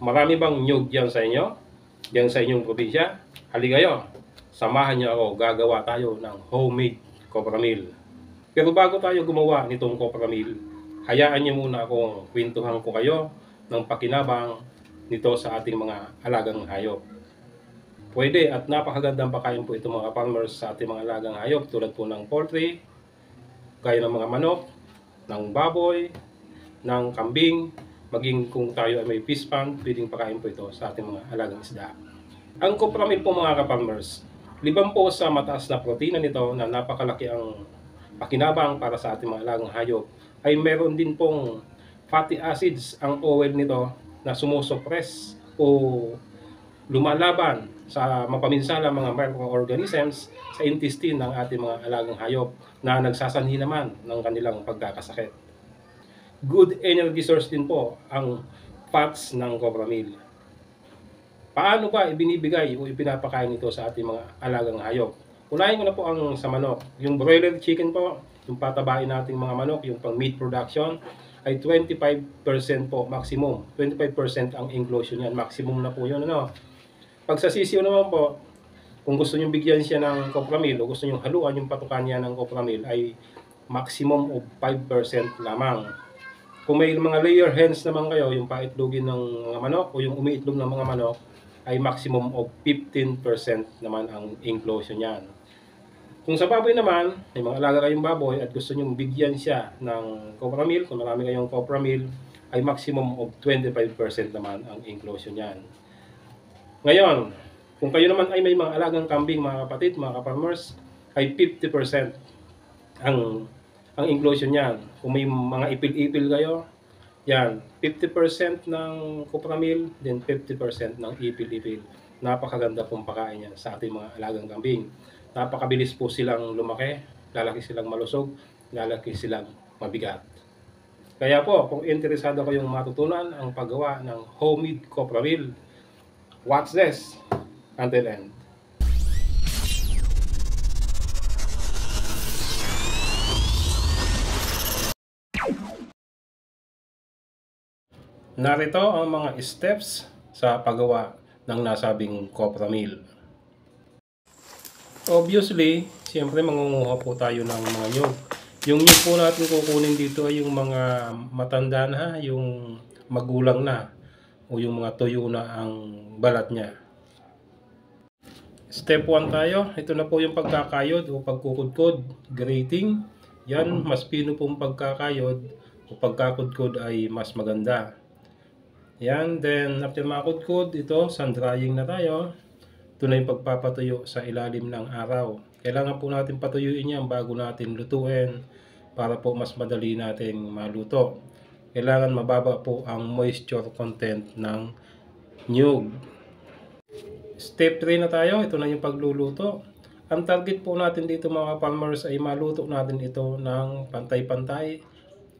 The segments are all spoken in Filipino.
Marami bang nyug dyan sa inyo? Diyan sa inyong probinsya? Halika kayo, samahan niyo ako, gagawa tayo ng homemade copra meal. Pero bago tayo gumawa nitong copra meal, hayaan niyo muna akong kwentuhan ko kayo ng pakinabang nito sa ating mga alagang hayop. Pwede at napakagandang pakain po ito mga farmers sa ating mga alagang hayop tulad po ng poultry, gaya ng mga manok, ng baboy, ng kambing, maging kung tayo ay may fish pond, pwedeng pakain po ito sa ating mga alagang isda. Ang copra meal po mga ka-farmers, liban po sa mataas na protina nito na napakalaki ang pakinabang para sa ating mga alagang hayop, ay meron din pong fatty acids ang oil nito na sumusuppress o lumalaban sa mapaminsalang mga microorganisms sa intestine ng ating mga alagang hayop na nagsasanhi naman ng kanilang pagkakasakit. Good energy source din po ang fats ng copra meal. Paano ba ibinibigay o ipinapakain ito sa ating mga alagang hayop? Unahin ko na po ang sa manok. Yung broiler chicken po, yung patabain nating mga manok, yung pang meat production, ay 25% po maximum. 25% ang inclusion yan. Maximum na po yun. Ano? Pag sa sisiyo naman po, kung gusto nyo bigyan siya ng copra meal o gusto nyo haluan yung patukan niya ng copra meal, ay maximum of 5% lamang. Kung may mga layer hens naman kayo, yung paitlogin ng mga manok o yung umiitlog ng mga manok, ay maximum of 15% naman ang inclusion niyan. Kung sa baboy naman, may mga alaga kayong baboy at gusto nyo bigyan siya ng copra meal, kung marami kayong copra meal, ay maximum of 25% naman ang inclusion niyan. Ngayon, kung kayo naman ay may mga alagang kambing, mga kapatid, mga ka-farmers, ay 50% ang inclusion niyan. Kung may mga ipil-ipil kayo, yan, 50% ng copra meal, then 50% ng ipil-ipil. Napakaganda pong pakain yan sa ating mga alagang kambing. Napakabilis po silang lumaki, lalaki silang malusog, lalaki silang mabigat. Kaya po, kung interesado kayong matutunan ang paggawa ng homemade copra meal, watch this until end. Narito ang mga steps sa paggawa ng nasabing copra meal. Obviously, siyempre mangunguha po tayo ng mga nyug. Yung nyug po natin kukunin dito ay yung mga matanda na, yung magulang na, o yung mga tuyo na ang balat niya. Step 1 tayo. Ito na po yung pagkakayod o pagkukudkod, grating. Yan, mas pino pong pagkakayod o pagkakudkod ay mas maganda. Yan, then after makudkod, ito, sun drying na tayo. Ito na yung pagpapatuyo sa ilalim ng araw. Kailangan po natin patuyuin yan bago natin lutuin para po mas madali natin maluto. Kailangan mababa po ang moisture content ng nyug. Step 3 na tayo, ito na yung pagluluto. Ang target po natin dito mga farmers ay maluto natin ito ng pantay-pantay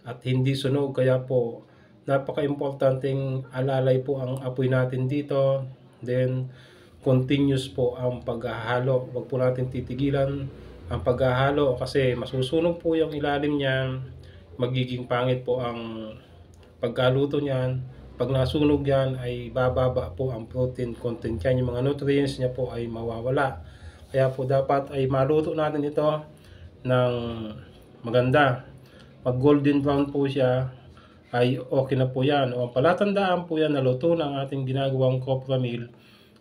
at hindi sunog, kaya po napaka-importanting alalay po ang apoy natin dito. Then continuous po ang paghahalo. Huwag po natin titigilan ang paghahalo kasi masusunog po yung ilalim niyan. Magiging pangit po ang pagkaluto niyan. Pag nasunog yan ay bababa po ang protein content niyan. Yung mga nutrients niya po ay mawawala. Kaya po dapat ay maluto natin ito ng maganda. Pag golden brown po siya ay okay na po yan. O palatandaan po yan na luto ng ating ginagawang copra meal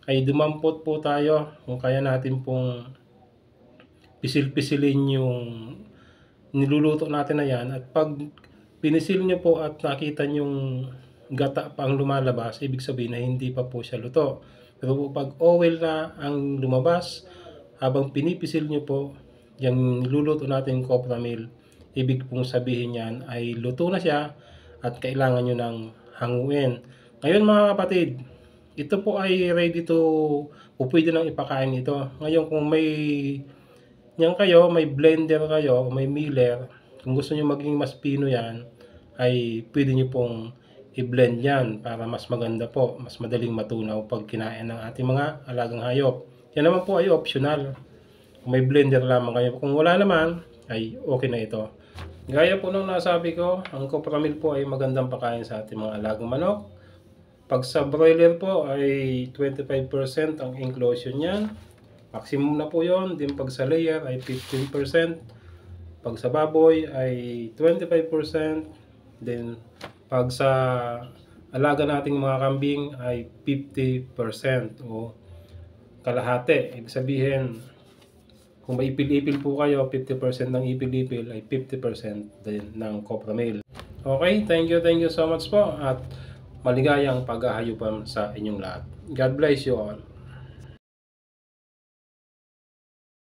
ay dumampot po tayo kung kaya natin pong pisil-pisilin yung niluluto natin na yan. At pag pinisil nyo po at nakita yung gata pa ang lumalabas, ibig sabihin na hindi pa po siya luto. Pero pag oil na ang lumabas, habang pinipisil nyo po yung niluluto natin copra meal, ibig pong sabihin yan ay luto na siya at kailangan nyo ng hanguin. Ngayon mga kapatid, ito po ay ready to, o pwede nang ipakain ito. Ngayon kung may yan kayo, may blender kayo, may miller, kung gusto nyo maging mas pino yan, ay pwede nyo pong i-blend yan para mas maganda po, mas madaling matunaw pag kinain ng ating mga alagang hayop. Yan naman po ay optional. Kung may blender lamang kayo, kung wala naman, ay okay na ito. Gaya po nung nasabi ko, ang copra meal po ay magandang pakain sa ating mga alagang manok, Pag sa broiler po ay 25% ang inclusion niyan. Maximum na po yon. Din pag sa layer ay 15%. Pag sa baboy ay 25%. Then pag sa alaga nating mga kambing ay 50% o kalahati. Ibig sabihin, kung may ipil-ipil po kayo, 50% ng ipil-ipil ay 50% din ng copra meal. Okay, thank you so much po at maligayang paghahayupan sa inyong lahat. God bless you all.